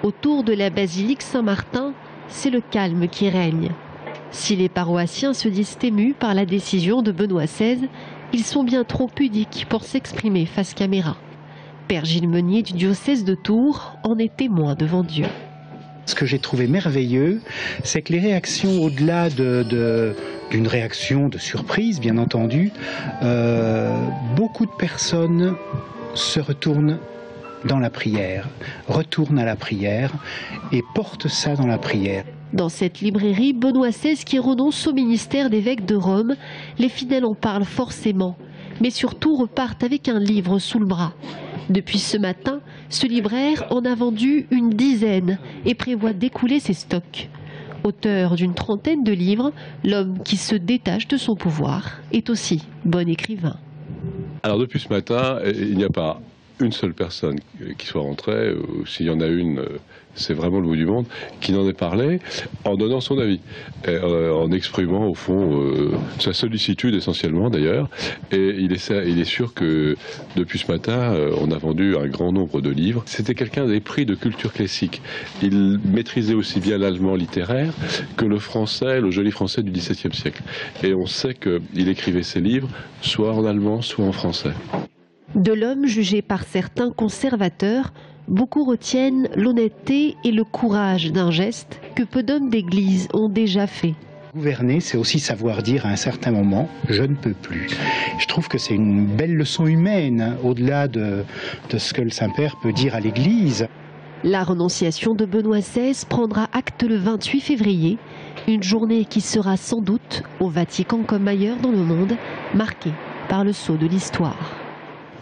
Autour de la basilique Saint-Martin, c'est le calme qui règne. Si les paroissiens se disent émus par la décision de Benoît XVI, ils sont bien trop pudiques pour s'exprimer face caméra. Père Gilles Meunier du diocèse de Tours en est témoin devant Dieu. Ce que j'ai trouvé merveilleux, c'est que les réactions, au-delà d'une réaction de surprise, bien entendu, beaucoup de personnes se retournent dans la prière, retournent à la prière et portent ça dans la prière. Dans cette librairie, Benoît XVI qui renonce au ministère d'évêque de Rome, les fidèles en parlent forcément, mais surtout repartent avec un livre sous le bras. Depuis ce matin, ce libraire en a vendu une dizaine et prévoit d'écouler ses stocks. Auteur d'une trentaine de livres, l'homme qui se détache de son pouvoir est aussi bon écrivain. Alors depuis ce matin, il n'y a pas une seule personne qui soit rentrée, ou s'il y en a une, c'est vraiment le bout du monde, qui n'en ait parlé en donnant son avis, en exprimant au fond sa sollicitude essentiellement d'ailleurs. Et il est sûr que depuis ce matin, on a vendu un grand nombre de livres. C'était quelqu'un d'épris de culture classique. Il maîtrisait aussi bien l'allemand littéraire que le français, le joli français du XVIIe siècle. Et on sait qu'il écrivait ses livres soit en allemand, soit en français. De l'homme jugé par certains conservateurs, beaucoup retiennent l'honnêteté et le courage d'un geste que peu d'hommes d'église ont déjà fait. Gouverner, c'est aussi savoir dire à un certain moment « je ne peux plus ». Je trouve que c'est une belle leçon humaine, au-delà de ce que le Saint-Père peut dire à l'Église. La renonciation de Benoît XVI prendra acte le 28 février, une journée qui sera sans doute, au Vatican comme ailleurs dans le monde, marquée par le sceau de l'histoire.